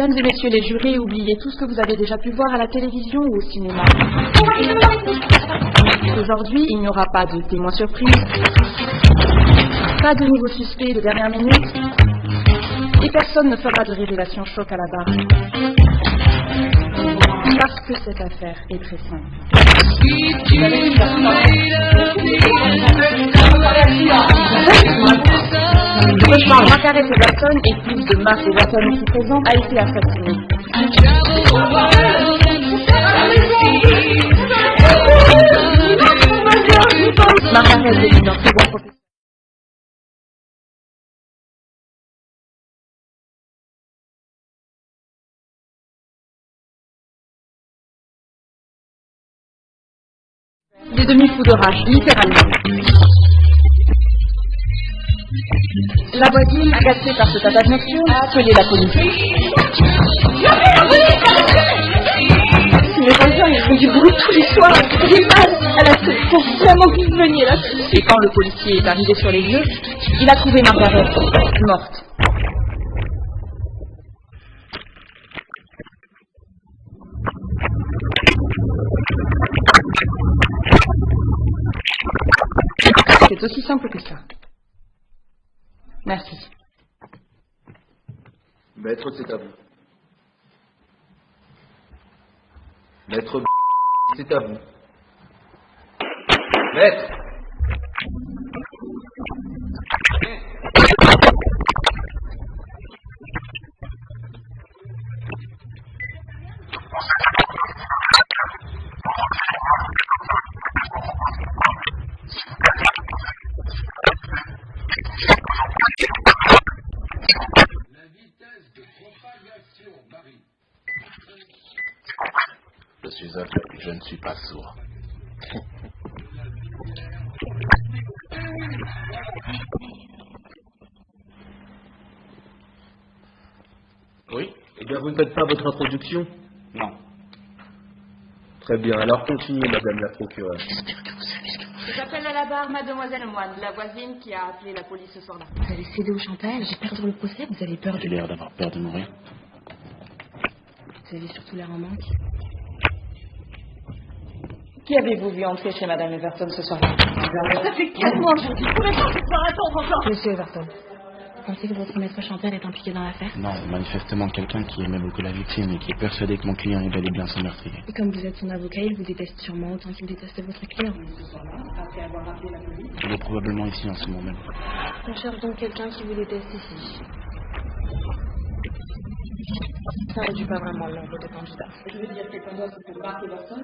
Mesdames et messieurs les jurés, oubliez tout ce que vous avez déjà pu voir à la télévision ou au cinéma. Aujourd'hui, il n'y aura pas de témoins surprises, pas de nouveaux suspects de dernière minute, et personne ne fera de révélation choc à la barre. Parce que cette affaire est très simple. Vous avez une Margaret Everton, épouse de Mark Everton ici présent, a été assassinée. Margaret est une très bonne profession. Des demi-fous de rage, littéralement. La voisine, agacée par ce tapage nocturne, a appelé la police. Les voisins, ils font du bruit tous les soirs. J'ai mal. Elle faut vraiment que vous veniez là. Et quand le policier est arrivé sur les lieux, il a trouvé Margaret morte. C'est aussi simple que ça. Merci. Maître, c'est à vous. Maître, c'est à vous. Maître. Je suis aveugle, je ne suis pas sourd. Oui. Eh bien, vous ne faites pas votre introduction? Non. Très bien, alors continuez, madame la procureure. J'espère que vous savez ce que vous faites. J'appelle à la barre mademoiselle Moine, la voisine qui a appelé la police ce soir-là. Vous allez céder au chantage et perdre le procès, vous avez peur J'ai l'air d'avoir peur de mourir. Vous avez surtout l'air en manque. Qui avez-vous vu entrer chez madame Everton ce soir-là? Ça fait 4 mois que je dis, combien de temps je peux attendre encore? Monsieur Everton, vous pensez que votre maître chanteur est impliqué dans l'affaire? Non, manifestement quelqu'un qui aimait beaucoup la victime et qui est persuadé que mon client est bel et bien son meurtrier. Et comme vous êtes son avocat, il vous déteste sûrement autant qu'il déteste votre client. Il est probablement ici en ce moment même. On cherche donc quelqu'un qui vous déteste ici. Ça ne réduit pas vraiment le nombre de candidats. Je veux dire quelqu'un d'autre que Mark Everton.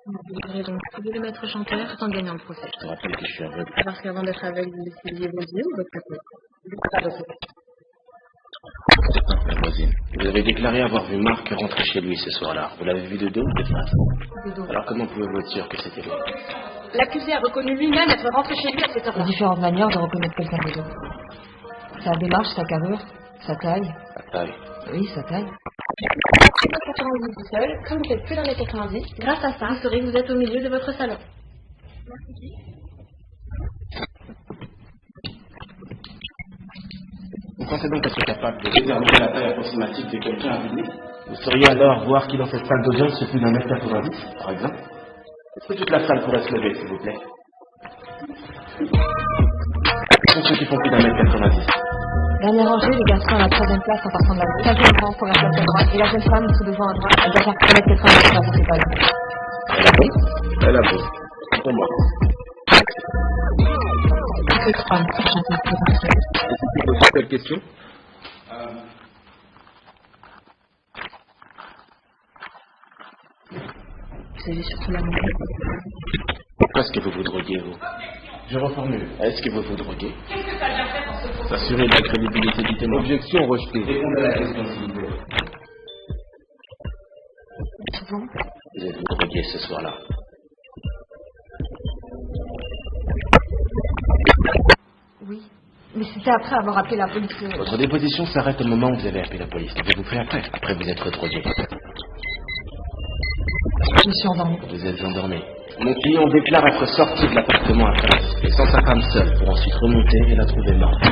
Vous devrez donc trouver le maître chanteur tout en gagnant le procès. Je te rappelle que je suis aveugle. Parce qu'avant d'être aveugle, vous décidiez vos yeux ou votre capot? La voisine. Vous avez déclaré avoir vu Marc rentrer chez lui ce soir-là. Vous l'avez vu de dos ou de face? De dos. Alors comment pouvez-vous être sûr que c'était lui? L'accusé a reconnu lui-même être rentré chez lui à cette Il y a heure-là. différentes manières de reconnaître quelqu'un de dos. Sa démarche, sa carrure, sa taille. Sa taille. Oui, sa taille. Quand vous êtes seul, comme vous êtes plus dans les 90, grâce à ça, vous saurez que vous êtes au milieu de votre salon. Vous pensez donc être capable de déterminer la taille approximative de quelqu'un à lui? Vous sauriez alors voir qui dans cette salle d'audience fait plus d'un mètre 90, par exemple? Est-ce que toute la salle pourrait se lever, s'il vous plaît? Pour ceux qui font plus d'un mètre 90. Dernière rangée, les garçons à la 3e place en partant de la rue. 5e rang, première place à droite. Et la jeune femme tout devant à droite, elle doit faire 1m90 pour avancer pas loin. Elle a beau? Elle a beau. Pour moi. C'est extrême, sachant que c'est potentiel. Est-ce que vous posez quelle question? Vous avez surtout la manque. Pourquoi est-ce que vous vous droguez, vous? Je reformule. Est-ce que vous vous droguez? S'assurer de la crédibilité du témoin. Objection rejetée. Répondez à la question, s'il vous plaît. Souvent, Vous êtes-vous drogué ce soir-là? Oui. Mais c'était après avoir appelé la police. Votre déposition s'arrête au moment où vous avez appelé la police. Avez-vous fait après? Après vous êtes drogué. Je me suis endormie. Vous êtes endormi. Mon client déclare être sorti de l'appartement après la discussion, sans sa femme seule, pour ensuite remonter et la trouver morte.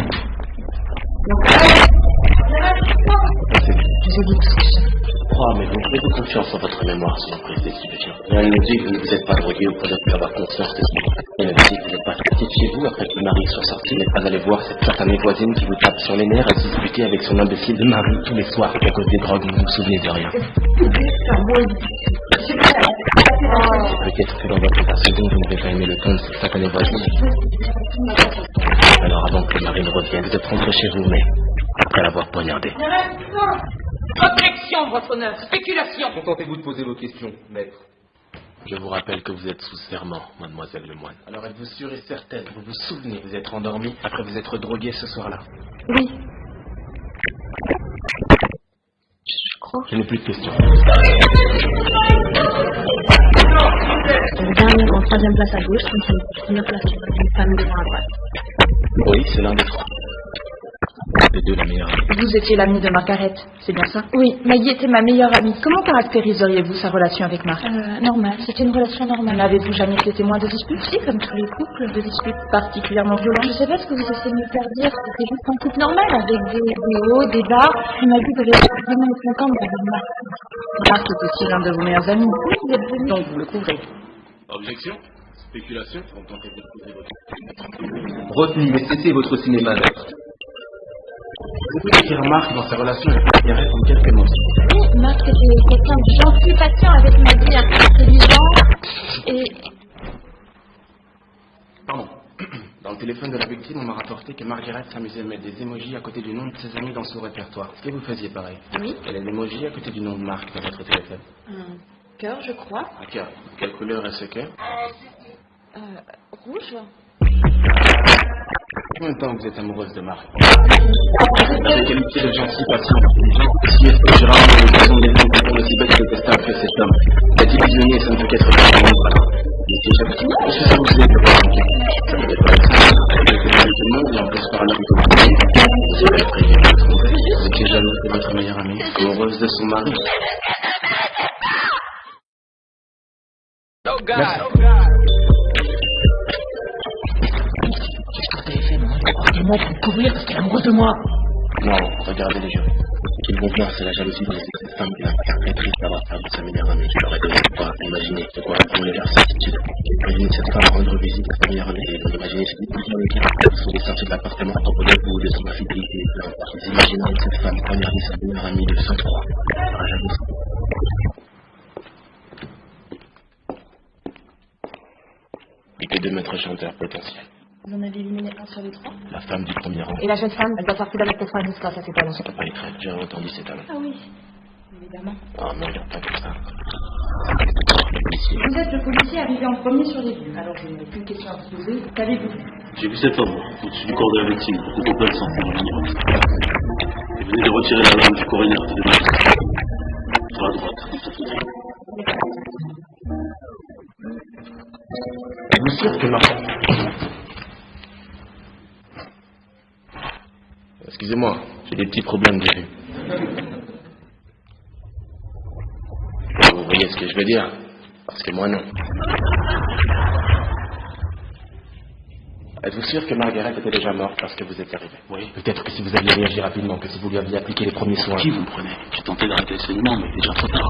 c'est tout. Je vous ai dit tout ce que je savais. Oh, mais donc, faites confiance en votre mémoire si vous prenez des stupéfiants. Et elle nous dit que vous ne vous êtes pas drogué ou que vous avez pu avoir conscience de ce qui elle nous dit que vous n'êtes pas sorti de chez vous après que le mari soit sorti, mais pas allé voir cette satanée voisine qui vous tape sur les nerfs et discuter avec son imbécile de mari tous les soirs à cause des drogues, vous ne vous souvenez de rien. Peut-être que dans votre état second, vous n'avez pas aimé le ton de cette satanée voisine. Alors avant que le mari ne revienne, vous êtes rentré chez vous, mais après l'avoir poignardé. Objection, votre honneur. Spéculation. Contentez-vous de poser vos questions, maître. Je vous rappelle que vous êtes sous serment, mademoiselle Lemoine. Alors êtes-vous sûre et certaine, vous vous souvenez, vous êtes endormi après vous être drogué ce soir-là? Oui. Je crois. Je n'ai plus de questions. Le dernier en troisième place à gauche, continue. Première place sur une femme devant à droite. Oui, c'est l'un des trois. Les deux, la meilleure amie. Vous étiez l'ami de Margaret, c'est bien ça? Oui, Maggie était ma meilleure amie. Comment caractériseriez-vous sa relation avec Marc? Normal, c'était une relation normale. N'avez-vous jamais été témoin de disputes? Si, comme tous les couples. De disputes particulièrement violentes? Je sais pas ce que vous essayez de me faire dire, c'était juste un couple normal, avec des hauts, des bas. Il m'a dit que j'avais vraiment été contente d'avoir Marc. Marc est aussi l'un de vos meilleurs amis. Oui, vous êtes venu. Donc vous le couvrez. Objection? Spéculation? Contentez-vous de poser votre question. Retenue, mais cessez votre cinéma, maître. Vous pouvez écrire Marc dans sa relation avec Margaret en quelques mots. Oui, Marc était quelqu'un de gentil, patient avec Maggie, intelligent et... Pardon. Dans le téléphone de la victime, on m'a rapporté que Margaret s'amusait à mettre des émojis à côté du nom de ses amis dans son répertoire. Est-ce que vous faisiez pareil? Oui. Quel est l'émoji à côté du nom de Marc dans votre téléphone? Un cœur, je crois. Un cœur. Quelle couleur est ce cœur? Rouge. Combien de temps vous êtes amoureuse de Marc? La qualité de gentil, patient, intelligent. Si est-ce que Gérard a l'occasion d'élever quelqu'un aussi bête et détestable que cet homme? Il a été visionné et ça ne peut qu'être vraiment voilà. Il était jamais petit. Est-ce que ça vous aide de voir un cœur? Ça ne peut pas être ça. Il était avec tout le monde et en plus par là plutôt que vous. Vous avez prévu de tromper. Vous étiez jalouse de votre meilleure amie, amoureuse de son mari. Merci. Moi, pour couvrir parce qu'elle est amoureuse de moi. Non, regardez les jurys. Ce qu'ils vont voir, c'est la jalousie dans les yeux de cette femme qui va faire très triste d'avoir perdu sa meilleure amie. Je leur ai donné de quoi imaginer, de quoi répondre leur certitude. Imaginez cette femme rendre visite à sa meilleure amie et vous imaginez ces discussions avec elle sont descendus de l'appartement à propos de vous, de son infidélité, peu importe. Vous imaginez cette femme poignarder sa meilleure amie de sang-froid par la jalousie. Et que deux maîtres chanteurs potentiels. Vous en avez éliminé un sur les trois? La femme du premier rang. Et la jeune femme, elle doit sortir avec 90 grâce à ses talents. Ça peut pas être elle, j'ai entendu cet homme. Ah oui, évidemment. Ah, mais regarde pas comme ça. Vous êtes le policier arrivé en premier sur les lieux. Alors je n'ai plus de questions à vous poser. Qu'avez-vous vu? J'ai vu cet homme au-dessus du corps de la victime, au complet sans venir. Il venait de retirer la lame du corps inerte de la victime. Sur la droite, de sa fauteuil. Êtes-vous sûr que Marc... Excusez-moi, j'ai des petits problèmes de vue. Vous voyez ce que je veux dire? Parce que moi non. Êtes-vous sûr que Margaret était déjà morte parce que vous êtes arrivé? Oui. Peut-être que si vous aviez réagi rapidement, que si vous lui aviez appliqué les premiers soins... Qui vous me prenez? J'ai tenté d'arrêter le saignement, mais déjà trop tard.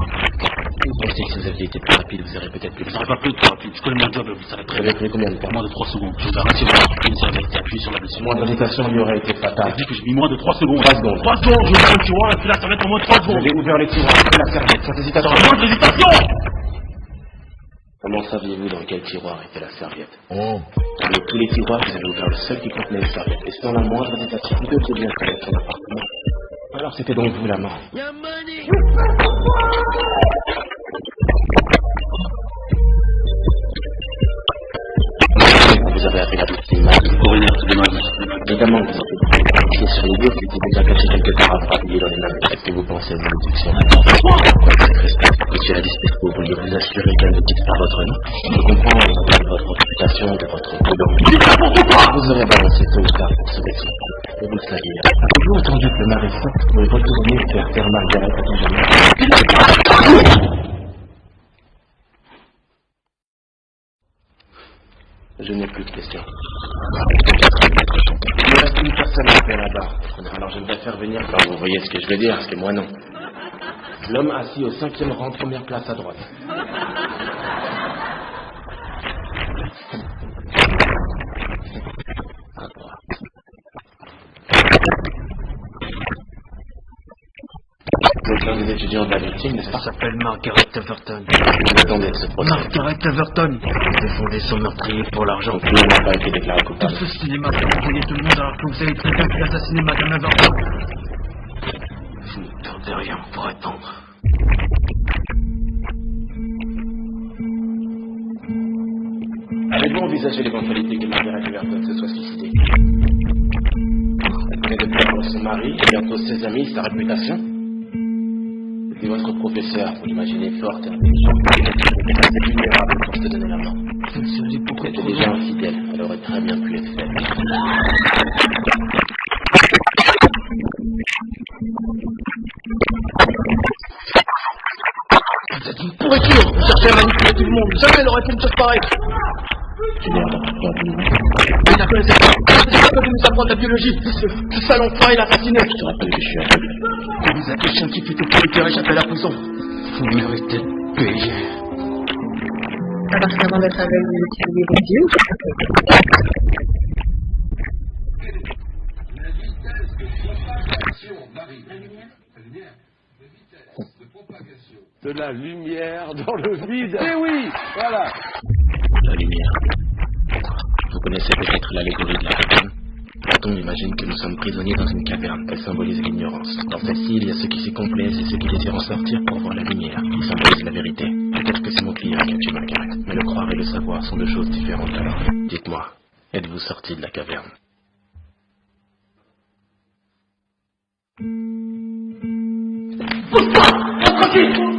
Vous pensez que si vous aviez été plus rapide, vous aurez peut-être plus... Vous n'aurez pas plus de temps rapide. Je connais mon job et vous le savez Vous très avez bien. pris combien de temps? Moins de 3 secondes. Je vous ai rassuré. Une serviette appuyée sur la blessure. Moindre hésitation lui aurait été fatale. J'ai dit que j'ai mis moins de 3 secondes. 3 secondes. 3 secondes, je ouvert le tiroir et puis la serviette en moins de 3 Vous secondes. avez ouvert les tiroirs, pris la serviette, sans hésitation. Sans moindre hésitation! Comment saviez-vous dans quel tiroir était la serviette? Parmi tous les tiroirs, vous avez ouvert le seul qui contenait une serviette. Et sans la moindre hésitation, vous deviez bien connaître son appartement. Alors c'était donc vous la mort. Vous avez appelé la victime Maggie. Corps inerte de Maggie. Évidemment, vous avez pied sur les lieux qui étaient déjà cachés quelque part à habillés dans les mains. Est-ce que vous pensez à une réduction? Monsieur la Dispesto, vouliez vous assurer qu'elle ne quitte pas votre nom? Je comprends de votre réputation, de votre prudence. Vous aurez balancé tôt ou tard pour sauver son couple. Et vous le saviez. Avez-vous attendu que le mari sorte pour retourner faire taire Margaret à tout jamais? Je n'ai plus de questions. Il me reste une personne à appeler là-bas. Alors j'aimerais faire venir, enfin vous voyez ce que je veux dire, parce que moi non. L'homme assis au 5e rang, première place à droite. À droite. C'est l'un des étudiants de la victime, n'est-ce pas? Elle s'appelle Margaret Everton. Vous attendez de ce procès. Margaret Everton. J'ai fondé son meurtrier pour l'argent. Donc lui n'a pas été déclaré Tout coupable. ceci est maintenant envoyé tout le monde alors que vous savez très bien qui a assassiné Madame Everton. Vous ne perdez rien pour attendre. Avez-vous envisagé l'éventualité que Margaret Everton se soit suicidée? Elle venait de perdre son mari, et bientôt ses amis, sa réputation. C'était votre professeur, vous l'imaginez forte et intelligente. Elle était assez vulnérable pour se donner la main. Je ne sais beaucoup Elle était trop déjà loin. infidèle, elle aurait très bien pu être faite. Vous êtes une pourriture. Vous cherchez à manipuler tout le monde. Jamais elle aurait fait une chose pareille. J'ai l'air d'avoir peur de lui. Vous la connaissez pas. C'est pas de nous apprendre la biologie. Ce salon fin, il a fasciné. Je te rappelle que je suis aveugle. Vous êtes des scientifiques et politiques échappés à la prison. Vous méritez de payer. Parce qu'avant d'être aveugle, vous étudiez les yeux. De la lumière dans le vide. Eh oui, voilà. La lumière. Vous connaissez peut-être l'allégorie de la caverne. Platon imagine que nous sommes prisonniers dans une caverne. Elle symbolise l'ignorance. Dans celle-ci, il y a ceux qui s'y complaisent et ceux qui désirent en sortir pour voir la lumière, qui symbolise la vérité. Peut-être que c'est mon client qui a tué Margaret. Mais le croire et le savoir sont deux choses différentes alors. Dites-moi, êtes-vous sorti de la caverne? Pousse-toi! Tranquille!